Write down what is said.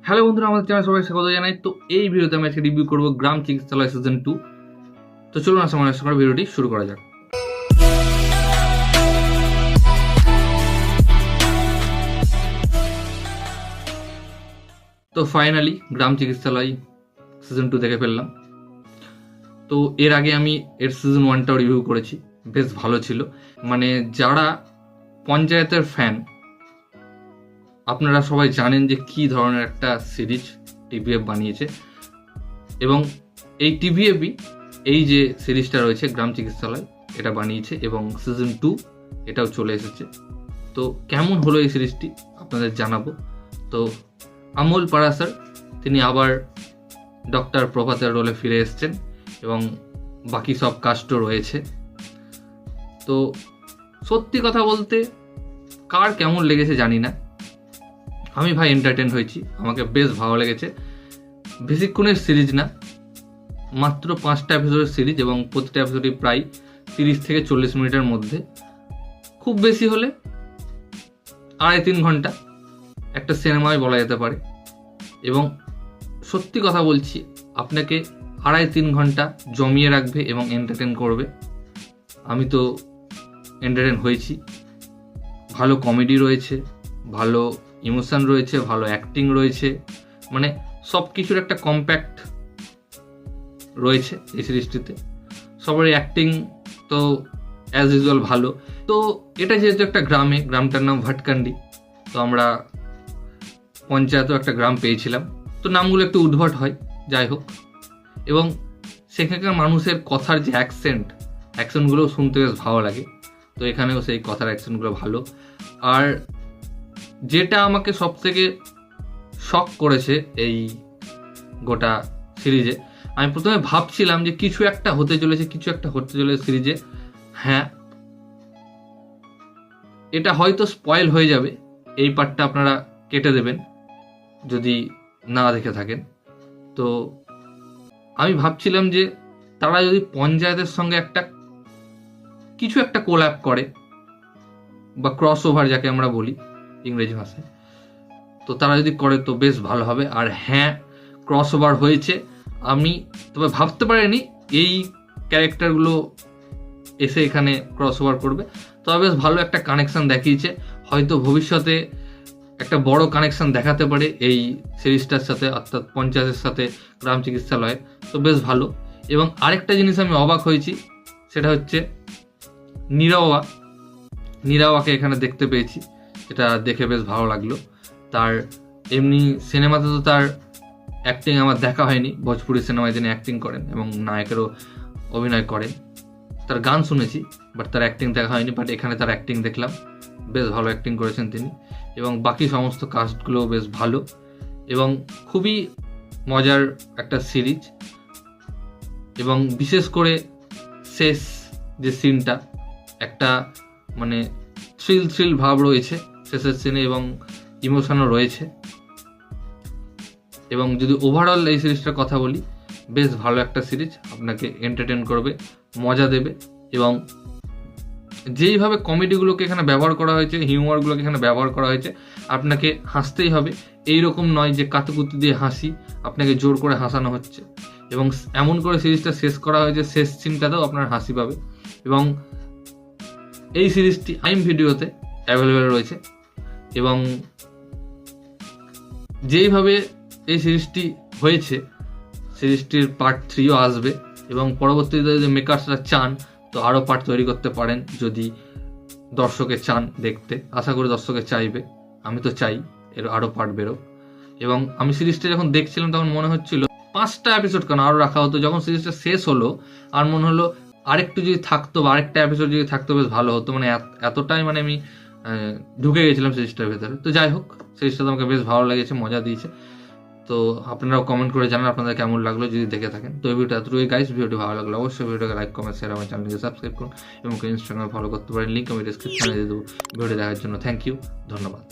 Hello বন্ধুরা, আমাদের channel সবাই স্বাগত জানাই। তো এই ভিডিওতে আমি আজকে রিভিউ করবো গ্রাম চিকিৎসালয় সিজন 2। তো চলুন আমার ভিডিওটি শুরু করা যাক। তো ফাইনালি গ্রাম চিকিৎসালয় সিজন 2 দেখে ফেললাম। তো এর আগে আমি এর সিজন 1টাও রিভিউ করেছি, বেশ ভালো ছিল। মানে যারা পঞ্চায়েতের ফ্যান, আপনারা সবাই জানেন যে কি ধরনের একটা সিরিজ টিভিএফ বানিয়েছে, এবং এই টিভিএফই এই যে সিরিজটা রয়েছে গ্রাম চিকিৎসালয় এটা বানিয়েছে, এবং সিজন 2 এটাও চলে এসেছে। তো কেমন হলো এই সিরিজটি আপনাদের জানাবো। তো আমোল পারাশর তিনি আবার ডক্টর প্রভাতের রোলে ফিরে এসেছেন, এবং বাকি সব কাস্টও রয়েছে। তো সত্যি কথা বলতে কার কেমন লেগেছে জানি না, আমি ভাই এন্টারটেন হয়েছি, আমাকে বেশ ভালো লেগেছে। বেশিক্ষণের সিরিজ না, মাত্র 5টা এপিসোডের সিরিজ, এবং প্রতিটা এপিসোডই প্রায় 30 থেকে 40 মিনিটের মধ্যে, খুব বেশি হলে 2.5-3 ঘন্টা একটা সিনেমায় বলা যেতে পারে। এবং সত্যি কথা বলছি, আপনাকে 2.5-3 ঘন্টা জমিয়ে রাখবে এবং এন্টারটেন করবে। আমি তো এন্টারটেন হয়েছি। ভালো কমেডি রয়েছে, ভালো ইমোশন রয়েছে, ভালো অ্যাক্টিং রয়েছে, মানে সব কিছুর একটা কম্প্যাক্ট রয়েছে এই সিরিজটিতে। সবারই অ্যাক্টিং তো অ্যাজ ইউজুয়াল ভালো। তো এটা যেহেতু একটা গ্রামটার নাম ভাটকান্ডি, তো আমরা পঞ্চায়েতও একটা গ্রাম পেয়েছিলাম, তো নামগুলো একটু উদ্ভট হয়, যাই হোক। এবং সেখানকার মানুষের কথার যে অ্যাকসেন্টগুলো শুনতে বেশ ভালো লাগে। তো এখানেও সেই কথার অ্যাকসেন্টগুলো ভালো। আর যেটা আমাকে সব থেকে শক করেছে এই গোটা সিরিজে, আমি প্রথমে ভাবছিলাম যে কিছু একটা হতে চলেছে সিরিজে। হ্যাঁ, এটা হয়তো স্পয়েল হয়ে যাবে, এই পার্টটা আপনারা কেটে দেবেন যদি না দেখে থাকেন। তো আমি ভাবছিলাম যে তারা যদি পঞ্চায়েতের সঙ্গে কিছু একটা কোল্যাব করে, বা ক্রস ওভার যাকে আমরা বলি ইংরেজি ভাষায়, তো তারা যদি করে তো বেশ ভালো হবে। আর হ্যাঁ, ক্রস ওভার হয়েছে। আমি তবে ভাবতে পারিনি এই ক্যারেক্টারগুলো এসে এখানে ক্রস ওভার করবে, তবে বেশ ভালো একটা কানেকশন দেখিয়েছে। হয়তো ভবিষ্যতে একটা বড় কানেকশন দেখাতে পারে এই সিরিজটার সাথে, অর্থাৎ পঞ্চায়েতের সাথে গ্রাম চিকিৎসালয়ের। তো বেশ ভালো। এবং আরেকটা জিনিস আমি অবাক হয়েছি, সেটা হচ্ছে নীরাওয়াকে এখানে দেখতে পেয়েছি, যেটা দেখে বেশ ভালো লাগলো। তার এমনি সিনেমাতে তো তার অ্যাক্টিং আমার দেখা হয়নি, ভোজপুরি সিনেমায় তিনি অ্যাক্টিং করেন এবং নায়কেরও অভিনয় করেন। তার গান শুনেছি, বাট তার অ্যাক্টিং দেখা হয়নি। বাট এখানে তার অ্যাক্টিং দেখলাম, বেশ ভালো অ্যাক্টিং করেছেন তিনি, এবং বাকি সমস্ত কাস্টগুলোও বেশ ভালো। এবং খুবই মজার একটা সিরিজ, এবং বিশেষ করে শেষ যে সিনটা, একটা মানে থ্রিল ভাব রয়েছে শেষের সিনে, এবং ইমোশনও রয়েছে। এবং যদি ওভারঅল এই সিরিজটার কথা বলি, বেশ ভালো একটা সিরিজ, আপনাকে এন্টারটেন করবে, মজা দেবে। এবং যেইভাবে কমেডিগুলোকে এখানে ব্যবহার করা হয়েছে, হিউমারগুলোকে এখানে ব্যবহার করা হয়েছে, আপনাকে হাসতেই হবে। এইরকম নয় যে কাতুকুতু দিয়ে হাসি, আপনাকে জোর করে হাসানো হচ্ছে। এবং এমন করে সিরিজটা শেষ করা হয়েছে, শেষ সিনটাতেও আপনার হাসি পাবে। এবং এই সিরিজটি প্রাইম ভিডিওতে অ্যাভেলেবেল রয়েছে, এবং যেইভাবে এই সিরিজটি হয়েছে, সিরিজটির পার্ট 3ও আসবে, এবং পরবর্তীতে যদি মেকার্সরা চান তো আরও পার্ট তৈরি করতে পারেন, যদি দর্শকে চান দেখতে। আশা করি দর্শকে চাইবে, আমি তো চাই এর আরও পার্ট বেরো। এবং আমি সিরিজটা যখন দেখছিলাম তখন মনে হচ্ছিল 5টা এপিসোড কেন আরও রাখা হতো। যখন সিরিজটা শেষ হলো আর মনে হলো আরেকটু যদি থাকতো, বা আরেকটা এপিসোড যদি থাকতো বেশ ভালো হতো। মানে এতটাই মানে আমি ঢুকে গেছিলাম সিরিজটার ভেতরে। তো যাই হোক, সিরিজটা তো আমাকে বেশ ভালো লেগেছে, মজা দিয়েছে। তো আপনারাও কমেন্ট করে জানান আপনাদের কেমন লাগলো যদি দেখে থাকেন। তো এই ভিডিওটা এতটুকুই গাইস। ভিডিওটি ভালো লাগলো অবশ্যই ভিডিওটাকে লাইক, কমেন্ট, শেয়ার, আমার চ্যানেলকে সাবস্ক্রাইব করুন, এবং ইনস্টাগ্রামে ফলো করতে পারেন, লিঙ্ক আমি ডিসক্রিপশনে দিয়ে দেবো। ভিডিও দেখার জন্য থ্যাংক ইউ, ধন্যবাদ।